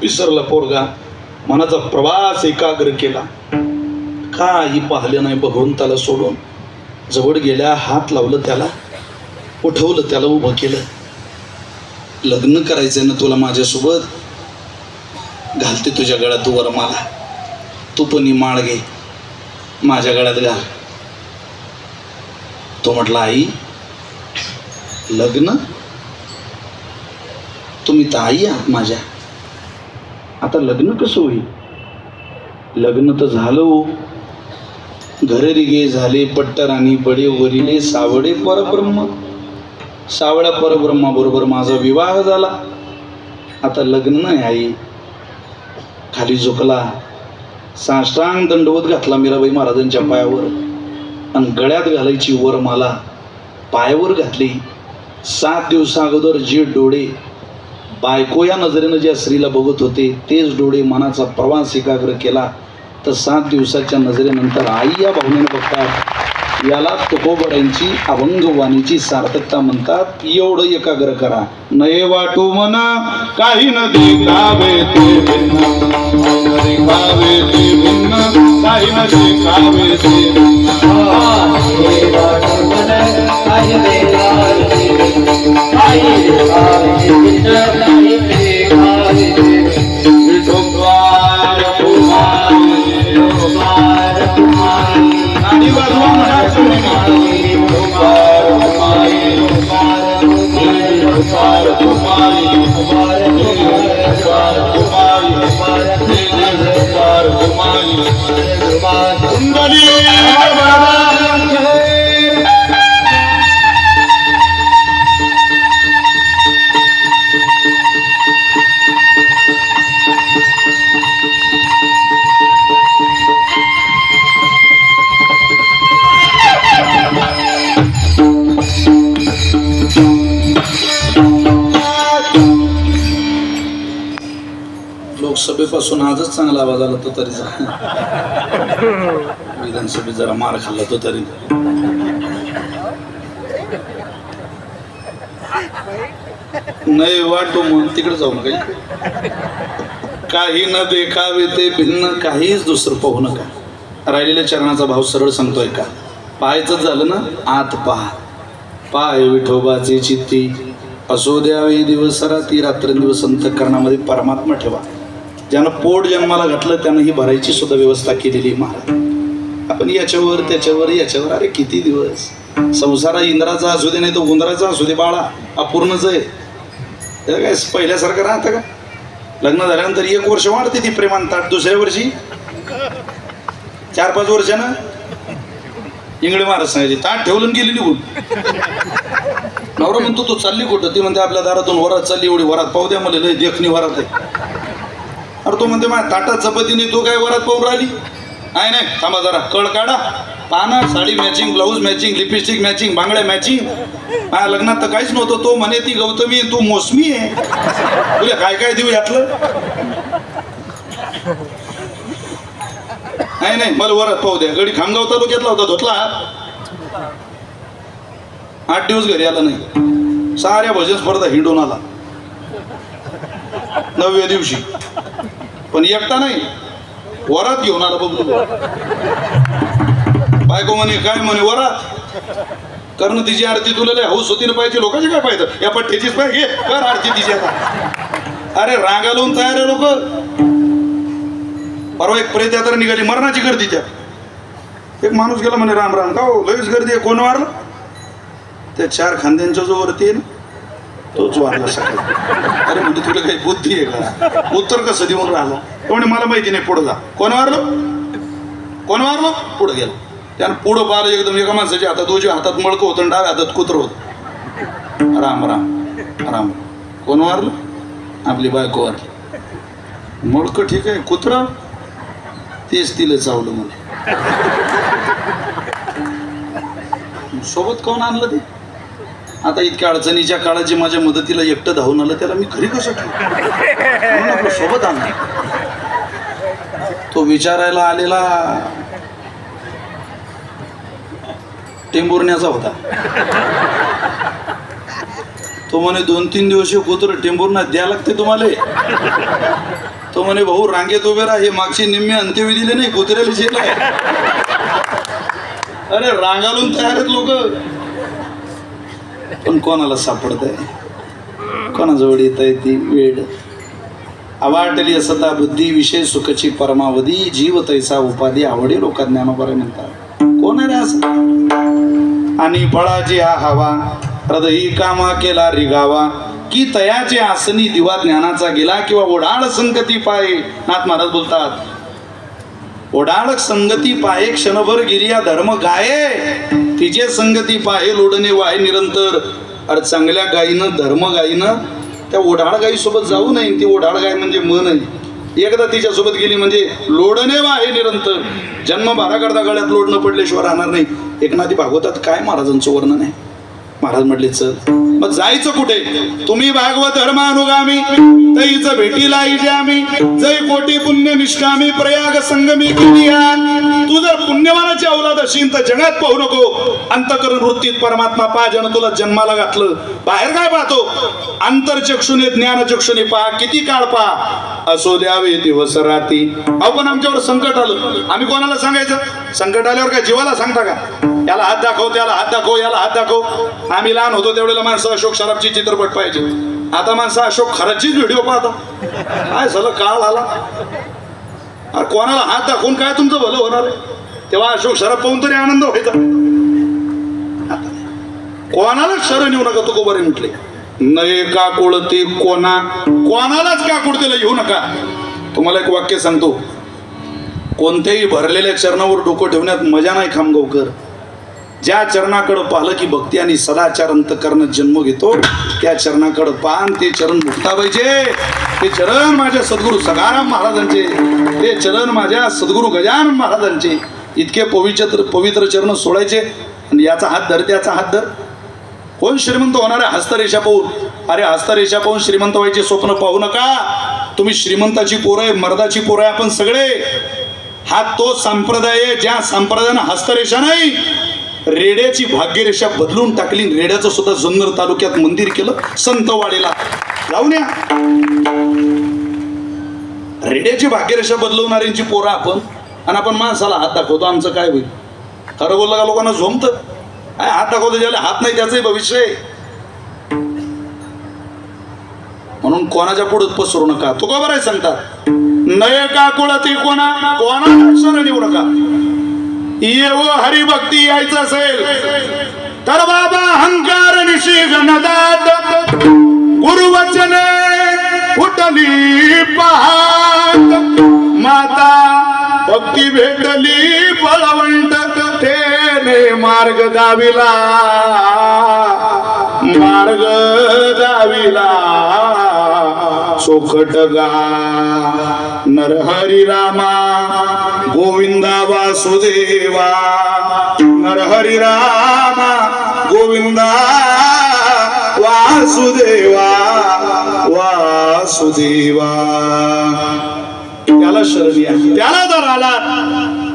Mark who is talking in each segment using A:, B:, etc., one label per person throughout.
A: विसरला पोरगा, मनाचा प्रवास एकाग्र केला. काही पाहिलं नाही भगवंताला सोडून. जवळ गेल्या, हात लावलं त्याला, उठवलं त्याला, उभं केलं. लग्न करायचंय ना तुला माझ्यासोबत, घालते तुझ्या गळ्यात वरमाला, तू पण माळ घे माझ्या गळ्यात घाल. तो म्हटला, आई लग्न? तुम्ही तर आई आहात माझ्या, आता लग्न कसं होईल? लग्न तर झालं, घरे गे झाले, पट्टराणी बडे वरिले, सावडे परब्रह्म, सावळ्या परब्रह्माबरोबर माझा विवाह झाला. आता लग्न नाही आई. खाली झुकला, साष्टांग दंडवत घातला मीराबाई महाराजांच्या पायावर, आणि गळ्यात घालायची वरमाला पायावर घातली. 7 दिवसा अगोदर जे डोळे बायको या नजरेनं ज्या स्त्रीला बघत होते, तेच डोळे मनाचा प्रवास एकाग्र केला, तर 7 दिवसाच्या नजरेनंतर आई या भावनेनं बघतात. याला तुकोबरांची अभंगवाणीची सार्थकता म्हणतात. एवढं एकाग्र करा. नये वाटू मना काही न देखावे ते भिन्न, देखावे ते भिन्न, काही न देखावे ते भिन्न. लोकसभेपासून आजच चांगला आवाज आला तो तरी, विधानसभेत जरा मार खाल्ला तो तरी. नाही वाटो मग तिकडे जाऊ नका. काही न देखावे ते भिन्न, काहीच दुसरं पाहू नका. राहिलेल्या चरणाचा भाव सरळ सांगतोय का? पाहायचं झालं ना, आत पहा. पाय विठोबाचे चित्ती असो द्यावे दिवस रात्री, रात्रंदिवस अंतःकरणामध्ये परमात्मा ठेवा. ज्यानं पोट जन्माला घातलं त्यानं ही भरायची सुद्धा व्यवस्था केलेली महाराज. आपण याच्यावर याच्यावर अरे किती दिवस संसारा इंद्राचा असू दे, नाही तो उंदराचा असू दे, बाळा अपूर्णच आहे. काय पहिल्यासारखं राहतं का? लग्न झाल्यानंतर 1 वर्ष वाढते ती प्रेमान ताट, दुसऱ्या वर्षी 4-5 वर्षानं इंगळे महाराज सांगायचे ताट ठेवलं गेली निघून. नवरा म्हणतो तू चालली कुठं? ती म्हणते आपल्या दारातून वरात चालली, एवढी वरात पाहू द्या मला, लय देखणी वरात आहे. अरे तो म्हणते माझ्या ताटात चपातीने तू काय वरात पाहून राहिली? नाही थांबा जरा, कळ काढा, पाना, sari matching, blouse matching, lipstick matching, बांगड्या मॅचिंग. माझ्या लग्नात तर काहीच नव्हतं. तो म्हणे ती गौतमी तू मोसमी आहे, तुला काय काय देऊ यातलं? नाही मला वरात पाहू द्या. गडी खामगाव तालुक्यातला होता, धुतला. 8 दिवस घरी आला नाही. साऱ्या भजन स्पर्धा हिंडून आला 9व्या दिवशी, पण एकटा नाही, वरात घेऊन आला. बघू बायको म्हणे काय म्हणे वरात करणं तिची आरती, तुला लय हौस होती ना पाहिजे, लोकांचे काय पाहिजे या पठ्ठ्याचीच पाहिजे, कर आरती तिची आता. अरे रांगा लावून तयार आहे लोक. परवा एक प्रेत यात्रा निघाली, मरणाची गर्दी. त्यात एक माणूस गेला म्हणे राम राम, का हो लयच गर्दी आहे, कोण वारलं? त्या 4 खांद्यांच्या जो वरती आहे ना तोच वारला सकाळी. अरे म्हणजे तुला काही बुद्धी आहे का? उत्तर कसं देऊन राहिला? म्हणजे मला माहिती नाही, पुढं जा. कोण वारलं पुढं गेलं. त्यानं पुढं पाहिलं, एकदम एका माणसाच्या हातात उजव्या हातात मळकं होतं, डाव्या हातात कुत्र होतं. राम राम राम. कोण वारलं? आपली बायको वारली. मळकं ठीक आहे, कुत्र तेच तिला चावलं म्हणे. सोबत कोण आणलं ते? आता इतक्या अडचणीच्या काळात जे माझ्या मदतीला एकटं धावून आलं त्याला मी घरी कसं ठेवू? म्हणून आपलं सोबत आणलं. तो विचारायला आलेला टेंभुर्ण्याचा होता. तो म्हणे 2-3 दिवस हे कुत्र टेंबूरना द्या लागते तुम्हाला. तो म्हणे भाऊ रांगेत उभे राहा, हे मागची निम्मे अंत्यविधीले नाही कुत्र्याला शेलाय. अरे रांगालून तयार आहेत लोक, पण कोणाला सापडत आहे, कोणाजवळ येत आहे ती वेळ. अवाटली असता बुद्धी विषय सुखची परमावधी, जीव तैसा उपाधी आवडे लोक ज्ञानोबरे म्हणतात. कोण आहे रे असं? आणि फळाची हा हवा हृदयी कामा केला रिगावा, की तयाचे आसनी दिवा ज्ञानाचा गेला, किंवा ओढाळ संगती पाये. नाथ महाराज बोलतात, ओढाळ संगती पाये क्षणभर गिरिया धर्म गाये, तिचे संगती पाये लोडणे वाहे निरंतर. अरे चांगल्या गायीनं धर्म गायीनं त्या ओढाळ गाई सोबत जाऊ नये. ती ओढाळ गाय म्हणजे मन आहे, एकदा तिच्यासोबत गेली म्हणजे लोडणे वाहे निरंतर. जन्म भारा करता गळ्यात लोड न पडल्याशिवाय राहणार नाही. एकनाथी भागवतात काय महाराजांचं वर्णन आहे. महाराज म्हटले चल मग जायचं कुठे? तुम्ही भागवत धर्मानुगामी तैच भेटीला इजे आम्ही, जय कोटी पुण्य निष्कामी प्रयाग संगमी केलिया. तू जर पुण्यवानाची औलाद असेल तर जगात पाहू नको, अंतकरण वृत्तीत परमात्मा पहा. ज्यानं तुला जन्माला घातलं, बाहेर काय पाहतो? अंतरचक्षुने ज्ञानचक्षुने पहा, किती काळ पहा, असो द्यावे दिवस राती. अहो पण आमच्यावर संकट आलं, आम्ही कोणाला सांगायचं? संकट आल्यावर काय जीवाला सांगता का? याला हात दाखव, त्याला हात दाखव, याला हात दाखव. आम्ही लहान होतो त्यावेळेला माणसं अशोक सराफची चित्रपट पाहिजे, आता माणसं अशोक खराबचीच व्हिडिओ पाहता. काय झालं, काळ आला. अरे कोणाला हात दाखवून काय तुमचं भलं होणार आहे? तेव्हा अशोक सराफ पाहून तरी आनंद व्हायचा. कोणालाच शरण येऊ नका, तो बरे म्हटले. नये का कुळती कोणा, कोणालाच का कुळतीला येऊ नका. तुम्हाला एक वाक्य सांगतो, कोणत्याही भरलेल्या चरणावर डोकं ठेवण्यात मजा नाही खामगावकर. ज्या चरणाकडं पाहिलं की भक्ती आणि सदाचार अंतकरणात जन्म घेतो, त्या चरणाकडं पान, ते चरण मुक्ताबाईचे, ते चरण माझ्या सद्गुरू सखाराम महाराजांचे, ते चरण माझ्या सद्गुरू गजानन महाराजांचे. इतके पवित्र चरण सोडायचे. आणि याचा हात धर, त्याचा हात धर. कोण श्रीमंत होणार आहे? हस्तरेषा पाहून. अरे हस्तरेषा पाहून श्रीमंत व्हायचे स्वप्न पाहू नका. तुम्ही श्रीमंताची पोरं आहे, मर्दाची पोरं आहे आपण सगळे. हा तो संप्रदाय आहे ज्या संप्रदायानं हस्तरेषा नाही, रेड्याची भाग्यरेषा बदलून टाकली. रेड्याचं सुद्धा जुन्नर तालुक्यात मंदिर केलं संतवाडीला. जाऊन या. रेड्याची भाग्यरेषा बदलवणाऱ्यांची पोरं आपण, आणि आपण माणसाला हात दाखवतो. आमचं काय होईल? खरं बोललं का लोकांना झोमतं. काय हात दाखवतो, ज्याला हात नाही त्याचंही भविष्य आहे. म्हणून कोणाच्या पुढे पसरू नका. तो का बरं सांगतात, नये का कुळती कोणा, कोणाला शरण येऊ नका. येव हरिभक्ती यायचं असेल तर बाबा अहंकार निशी घनदात, गुरुवचने उठली पहात. माता भक्ती भेटली बळवंत, तेने मार्ग दाविला, मार्ग दाविला. सोखट गा नरहरी रामा गोविंदा वासुदेवा, नरहरी रामा गोविंदा वासुदेवा, वासुदेवा. त्याला शरण या. त्याला जर आला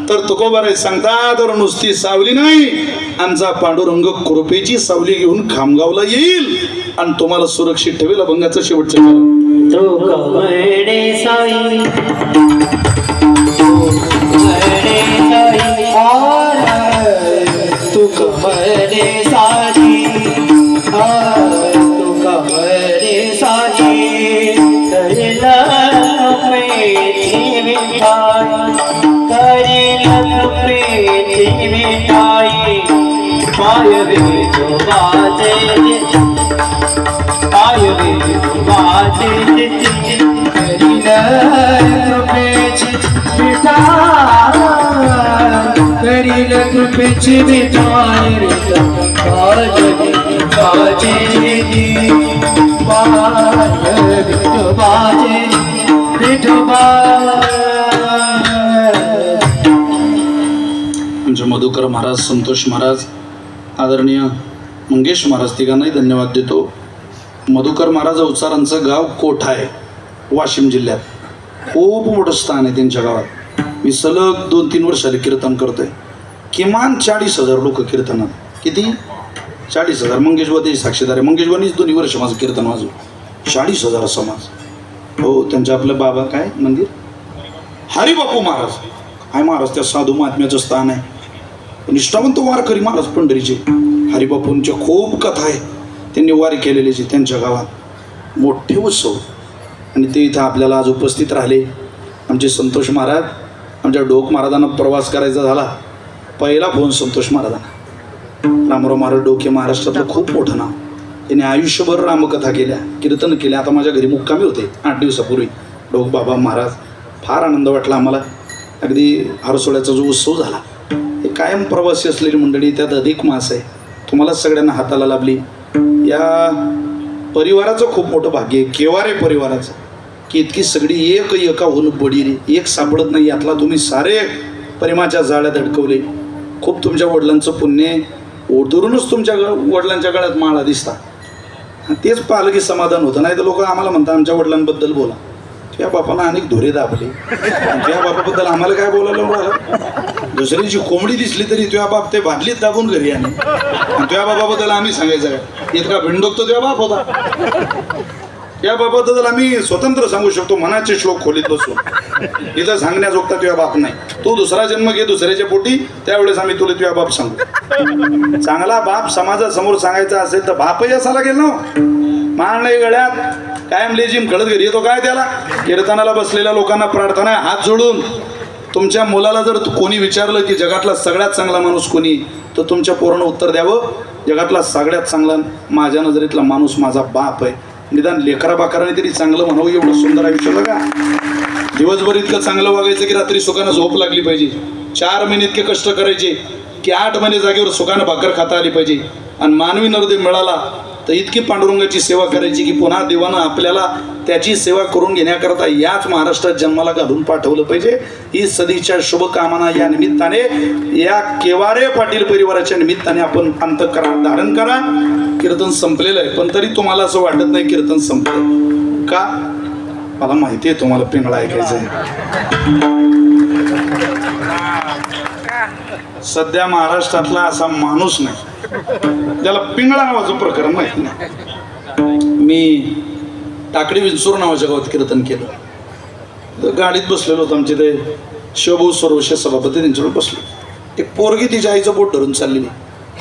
A: तर तुकोबाराय सांगता, तर नुसती सावली नाही, आमचा पांडुरंग कृपेची सावली घेऊन खामगावला येईल आणि तुम्हाला सुरक्षित ठेवेल. अभंगाचं शेवटचं चरण.
B: तो कवडे साई, तू कवडे साई, तू कवडे साई. करेला कृपेची मिठाई, करेला कृपेची मिठाई. पाय विठोबाचे, पाय विठोबाचे, करेला कृपेची मिठाई, करेला कृपेची मिठाई. पाय विठोबाचे, पाय विठोबाचे, विठोबा.
A: आमचे मधुकर महाराज, संतोष महाराज, आदरणीय मंगेश महाराज तिघांनाही धन्यवाद देतो. मधुकर महाराज अवचारांचं गाव कोठा आहे, वाशिम जिल्ह्यात. खूप मोठं स्थान आहे त्यांच्या गावात. मी सलग 2-3 वर्षाले कीर्तन करतोय. किमान 40,000 लोक कीर्तनात. किती? 40,000 मंगेशवादी साक्षीदार आहे. मंगेशवानीच 2 वर्ष माझं कीर्तन वाजव. 40,000 समाज. हो, त्यांच्या आपलं बाबा काय मंदिर हरिबापू महाराज. काय महाराज त्या साधू महात्म्याचं स्थान आहे. निष्ठावंत वारकरी महाराज पंढरीचे. हरिबापूंच्या खूप कथा आहे. त्यांनी वारी केलेली त्यांच्या गावात मोठे उत्सव. आणि ते इथं आपल्याला आज उपस्थित राहिले. आमचे संतोष महाराज, आमच्या डोक महाराजांना प्रवास करायचा झाला, पहिला फोन संतोष महाराजांना. रामराव महाराज डोके महाराष्ट्रातलं खूप मोठं नाव. त्यांनी आयुष्यभर रामकथा केल्या, कीर्तन केल्या. आता माझ्या घरी मुक्कामी होते 8 दिवसापूर्वी डोक बाबा महाराज. फार आनंद वाटला आम्हाला. अगदी हरसोळ्याचा जो उत्सव झाला, हे कायम प्रवासी असलेली मंडळी, त्यात अधिक मास आहे, तुम्हाला सगळ्यांना हाताला लाभली. या परिवाराचं खूप मोठं भाग्य आहे, केवारे परिवाराचं, की इतकी सगळी एक एका होऊन बडी रे. एक सापडत नाही यातला. तुम्ही सारे प्रेमाच्या जाळ्यात अडकवले. खूप तुमच्या वडिलांचं पुण्य ओढूनच तुमच्या वडिलांच्या गळ्यात माळा दिसता. तेच पाहिलं की समाधान होतं. नाही तर लोक आम्हाला म्हणतात आमच्या वडिलांबद्दल बोला. त्या बापाला अनेक धुरे दाबले, त्या बापाबद्दल आम्हाला काय बोलायला मिळालं. दुसरीची कोंबडी दिसली तरी त्या बाप ते भाजलीत दाबून घरी आणि त्या बाबाबद्दल आम्ही सांगायचं काय. इतका भिंडोक तो त्या बाप होता. त्या बाबाबद्दल आम्ही स्वतंत्र सांगू शकतो, मनाचे श्लोक खोलीत बसून. इथं सांगण्याजोगता तुझ्या बाप नाही. तू दुसरा जन्म घे दुसऱ्याच्या पोटी, त्यावेळेस आम्ही तुला तुझ्या बाप सांगू. चांगला बाप समाजासमोर सांगायचा असेल तर बापही असा लागेल ना. मान नाही गळ्यात, कायम लेजिम कळत घरी येतो काय त्याला. कीर्तनाला बसलेल्या लोकांना प्रार्थना आहे, हात जोडून. तुमच्या मुलाला जर कोणी विचारलं की जगातला सगळ्यात चांगला माणूस कोणी, तर तुमच्या पोरानं उत्तर द्यावं, जगातला सगळ्यात चांगला माझ्या नजरेतला माणूस माझा बाप आहे. निदान लेकरा बाकराने तरी चांगलं म्हणावं. एवढं सुंदर आयुष्य बघा. दिवसभर इतकं चांगलं वागायचं की रात्री सुखानं झोप लागली पाहिजे. 4 महिने इतके कष्ट करायचे की 8 महिने जागेवर सुखानं भाकर खाता आली पाहिजे. आणि मानवी नरदेव मिळाला तर इतकी पांडुरंगाची सेवा करायची की पुन्हा देवानं आपल्याला त्याची सेवा करून घेण्याकरता याच महाराष्ट्रात जन्माला घालून पाठवलं पाहिजे. ही सदीच्या शुभकामना या निमित्ताने, या केवारे पाटील परिवाराच्या निमित्ताने आपण अंतःकरणात धारण करा. कीर्तन संपलेलं आहे, पण तरी तुम्हाला असं वाटत नाही कीर्तन संपलं का. मला माहिती आहे तुम्हाला पिंगळा ऐकायचं आहे. सध्या महाराष्ट्रातला असा माणूस नाही त्याला पिंगळा नावाचं प्रकरण माहिती नाही. मी टाकडी विंचूर नावाच्या गावात कीर्तन केलं. गाडीत बसलेलो होतो, आमचे ते शिवभाऊ सर्वशे सभापती त्यांच्यावर बसलो. एक पोरगी तिच्या आईचं बोट धरून चाललेली.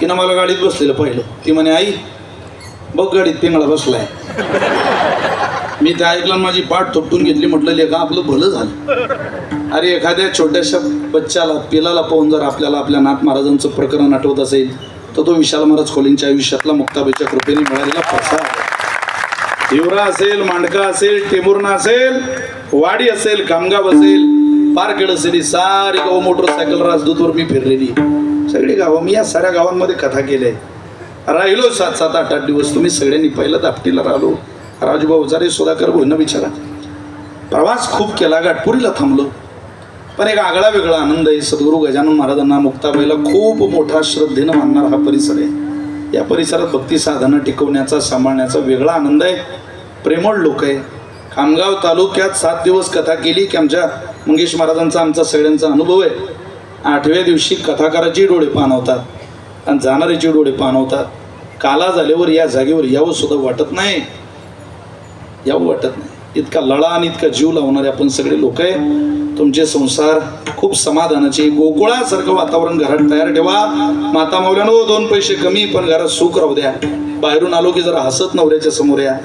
A: तिनं मला गाडीत बसलेलं पाहिलं. ती म्हणे, आई बघ गाडीत पिंगळा बसलाय. मी ते ऐकलं, माझी पाठ थोपटून घेतली. म्हटलं लेका आपलं भलं झालं. अरे एखाद्या छोट्याशा बच्चाला पिलाला पाहून जर आपल्याला आपल्या नाथ महाराजांचं प्रकरण आठवत असेल तर तो विशाल महाराज खोलींच्या आयुष्यातला मुक्ताबाईच्या कृपेने मिळालेला प्रसाद. हिवरा असेल, मांडका असेल, टेमुर्णा असेल, वाडी असेल, कामगाव असेल, पारखेड असेल, सारी गाव मोटरसायकल राजदूतवर मी फिरलेली. सगळी गावं मी या साऱ्या गावांमध्ये कथा केल्या. राहिलो 7-7, 8-8 दिवस. तुम्ही सगळ्यांनी पहिलं दापटीला राहिलो. राजूभाऊ जारे, सुधाकर भाऊंना विचारा. प्रवास खूप केला, गाठपुरीला थांबलो. पण एक आगळा वेगळा आनंद आहे. सद्गुरू गजानन महाराजांना, मुक्ताबाईला खूप मोठा श्रद्धेनं मानणारा हा परिसर आहे. या परिसरात भक्ती साधना टिकवण्याचा, सांभाळण्याचा वेगळा आनंद आहे. प्रेमळ लोक आहे. खामगाव तालुक्यात 7 दिवस कथा केली की आमच्या मंगेश महाराजांचा, आमचा सगळ्यांचा अनुभव आहे. 8व्या दिवशी कथाकाराचे डोळे पाणवतात आणि जाणाऱ्याचे डोळे पाणवतात. काला झाल्यावर या जागेवर यावं सुद्धा वाटत नाही, यावं वाटत नाही. इतका लळा आणि इतका जीव लावणारे आपण सगळे लोक आहे. तुमचे संसार खूप समाधानाचे, गोकुळासारखं वातावरण घरात तयार ठेवा. माता मौल्यानो 2 पैसे कमी पण घरात सुख राहू द्या. बाहेरून आलो की जरा हसत नवऱ्याच्या समोर या.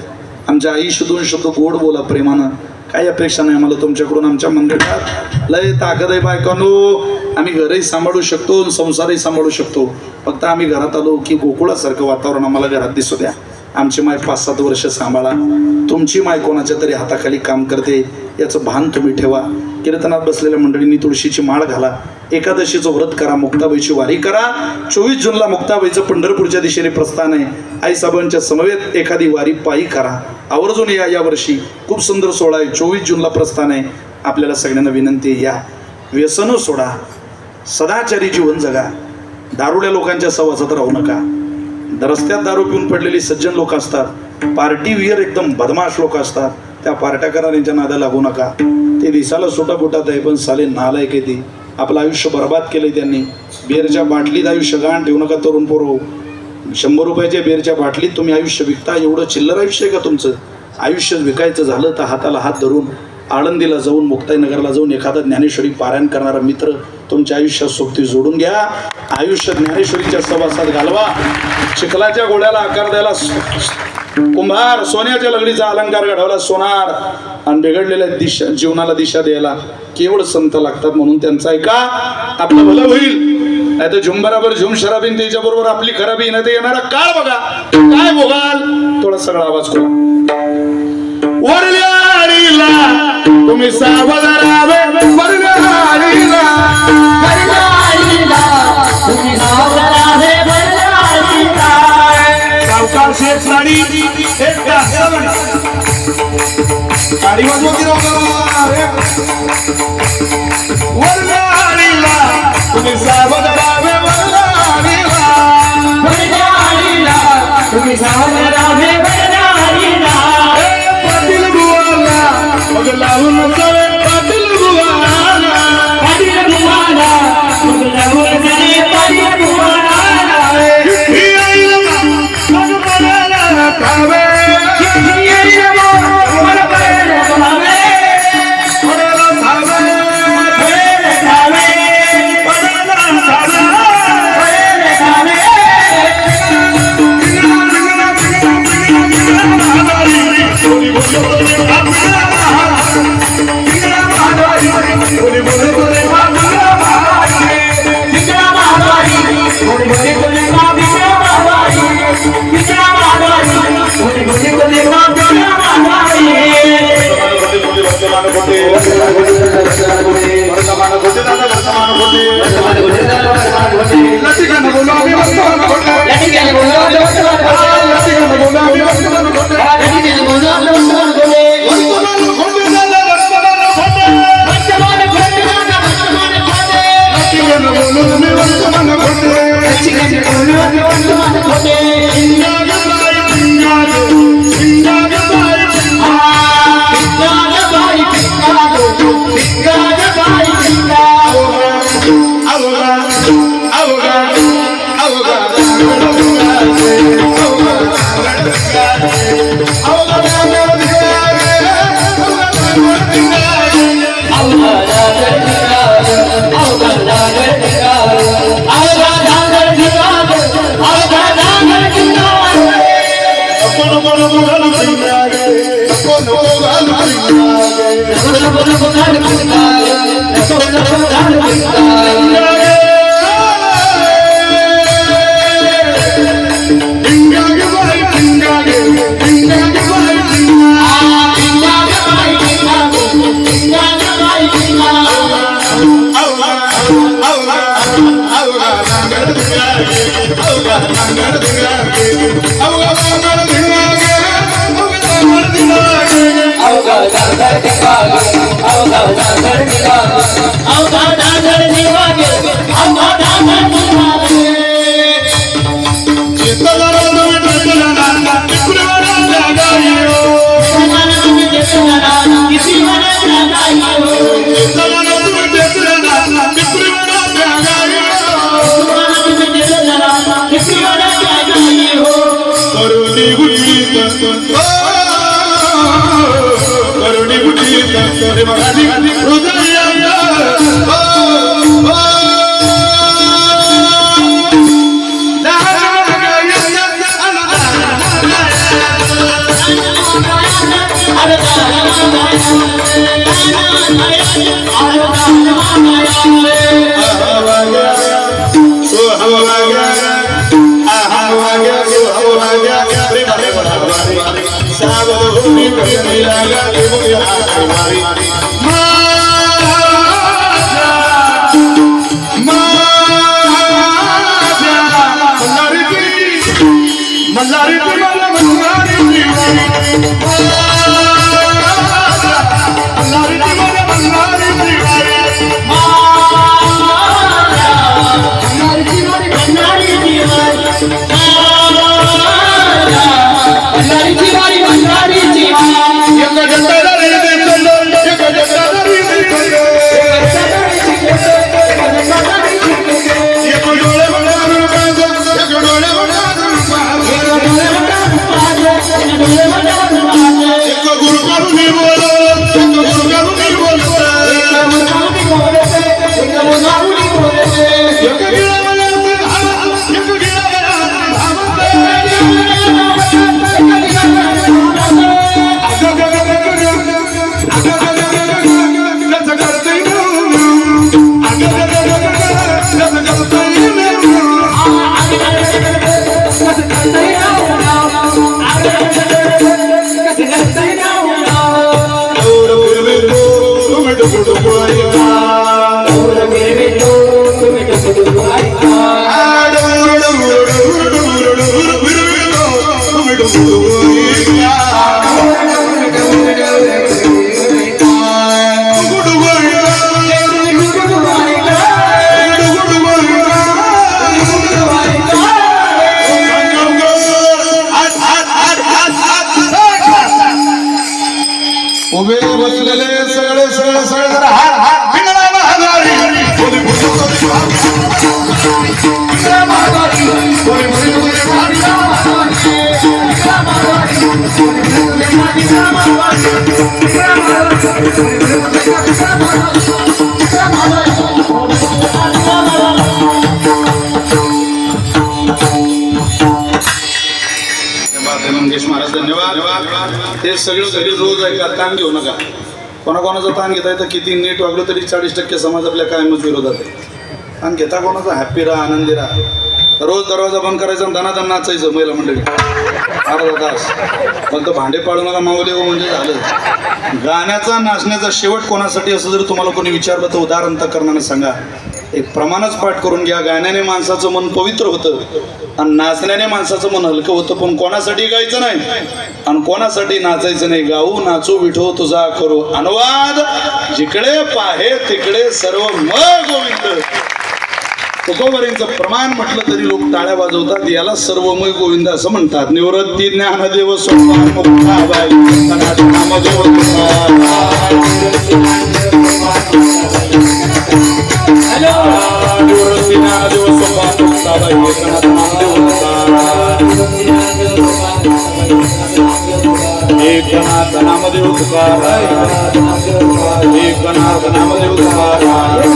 A: आमच्या आईशी 2 शब्द गोड बोला प्रेमानं. काही अपेक्षा नाही आम्हाला तुमच्याकडून. आमच्या मंदिरात लय ताकद आहे बायकांनो. आम्ही घरही सांभाळू शकतो, संसारही सांभाळू शकतो. फक्त आम्ही घरात आलो की गोकुळासारखं वातावरण आम्हाला घरात दिसू द्या. आमची माय 5-7 वर्ष सांभाळा. तुमची माय कोणाच्या तरी हाताखाली काम करते याचं भान तुम्ही ठेवा. कीर्तनात बसलेल्या मंडळींनी तुळशीची माळ घाला. एकादशीचं व्रत करा. मुक्ताबाईची वारी करा. 24 जूनला मुक्ताबाईचं पंढरपूरच्या दिशेने प्रस्थान आहे. आईसाहेबांच्या समवेत एखादी वारी पायी करा. आवर्जून या वर्षी खूप सुंदर सोहळा आहे. 24 जूनला प्रस्थान आहे. आपल्याला सगळ्यांना विनंती आहे, या. व्यसनं सोडा, सदाचारी जीवन जगा. दारुड्या लोकांच्या सहवासात राहू नका. रस्त्यात दारू पिऊन पडलेली सज्जन लोक असतात, पार्टी वियर एकदम बदमाश लोक असतात. त्या पार्ट्या करारांच्या नादा लागू नका. ते दिसायला सुटापुटात आहे पण साले नालायक आहे. ते आपलं आयुष्य बर्बाद केलंय त्यांनी. बिअरच्या बाटलीत आयुष्य गाण ठेवू नका तरुण पोरो. 100 रुपयाच्या बेरच्या बाटलीत तुम्ही आयुष्य विकता. एवढं चिल्लर आयुष्य आहे का तुमचं? आयुष्य विकायचं झालं तर हाताला हात धरून आळंदीला जाऊन, मुक्ताईनगरला जाऊन एखादा ज्ञानेश्वरी पारायण करणारा मित्र तुमच्या आयुष्यात सोबती जोडून घ्या. आयुष्य ज्ञानेश्वरीच्या सहवासात घालवा. चिखलाच्या गोळ्याला आकार द्यायला कुंभार, सोन्याच्या लगडीचा अलंकार घडवला सोनार, आणि बिघडलेल्या जीवनाला दिशा द्यायला केवळ संत लागतात. म्हणून त्यांचा ऐका, आपलं भलं होईल. नाही तर झुंबराबर झुम शराबीन त्याच्या बरोबर आपली खराबी. नाही तर येणारा काळ बघा काय भोगाल. थोडा सगळा आवाज करा. वरल्याडीला तुम्ही सावध राहावे. वरल्याडीला
B: तुम्ही सावध राहावे.
A: सावकार शेठ साडी गाडी वाजवती वरल्याडीला तुम्ही सावध राहावे. वरल्याडीला
B: तुम्ही सावध राहावे.
A: पाटील बुवाला मग लावून जावे. पाटील बुवाला
B: पाटील बुवाला मग लावून जावे. पाटील बुवाला
A: ही आईल मग मनाला खावे.
B: ही आईल मग मनाला खावे.
A: मनाला खावे.
B: खावे.
A: मनाला खावे.
B: भंडारी
A: उभे बसलेले सगळे सगळे सगळे जरा हात हात भिंगला मंगेश महाराज धन्यवाद. ते सगळं घरी रोज ऐका, ताण घेऊ नका. कोणाकोणाचा ताण घेता येतं, किती नीट वागलो तरी 40% समाज आपल्या कायमच विरोधात आहे. ताण घेता कोणाचा हॅप्पी राहा, आनंदी राहा. रोज दरवाजा बंद करायचा आणि दणादण नाचायचं महिला मंडळी अर्धा तास. फक्त भांडे पाडू नका माऊली हो म्हणजे झालं. गाण्याचा नाचण्याचा शेवट कोणासाठी असं जर तुम्हाला कोणी विचारलं तर उदाहरण अंतःकरणाने सांगा. एक प्रमाणच पाठ करून घ्या. गाण्याने माणसाचं मन पवित्र होतं आणि नाचण्याने माणसाचं मन हलकं होतं. पण कोणासाठी गायचं नाही आणि कोणासाठी नाचायचं नाही. गाऊ नाचू विठो तुझा करू अनुवाद. जिकडे पाहे तिकडे सर्व मग गोविंद. तुकोबरींचं प्रमाण म्हटलं तरी लोक टाळ्या वाजवतात. याला सर्वमय गोविंद असं म्हणतात. निवृत्ती ज्ञानदेव सोपान मुक्ताबाई नामदेव निवृत्ती ज्ञानदेव सोपान मुक्ताबाई एकनाथ नामदेव तुकाराम एकनाथ नामदेव तुकाराम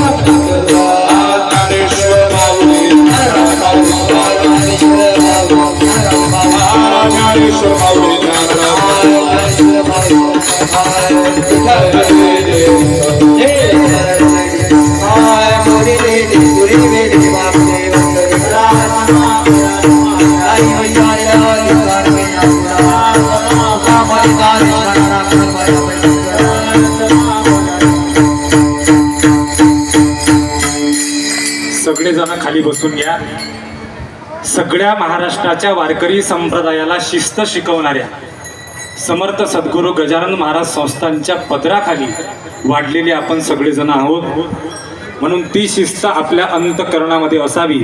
C: सगळेजण खाली बसून घ्या. सगळ्या महाराष्ट्राच्या वारकरी संप्रदायाला शिस्त शिकवणाऱ्या समर्थ सद्गुरू गजानन महाराज संस्थांच्या पदराखाली वाढलेले आपण सगळेजण आहोत. म्हणून ती शिस्त आपल्या अंतःकरणामध्ये असावी.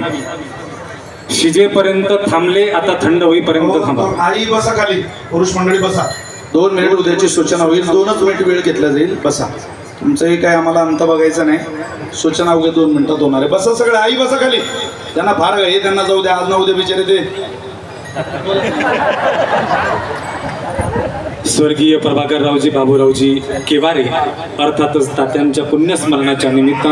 C: शिजेपर्यंत थांबले, आता थंड होईपर्यंत थांबा.
A: आई बसा खाली. पुरुष मंडळी बसा. 2 मिनिट उद्याची सूचना होईल. 2च मिनिट वेळ घेतला जाईल. बसा. तुमचंही काय आम्हाला अंत बघायचा नाही. सूचना अवघ्या 2 मिनिटात होणार आहे. बसा सगळे. आई बसा खाली. त्यांना फार हे त्यांना जाऊ द्या. आज ना उद्या बिचारे ते
C: स्वर्गीय प्रभाकररावजी बाबूरावजी केवारे अर्थातच तात्यांच्या पुण्यस्मरणाच्या निमित्तानं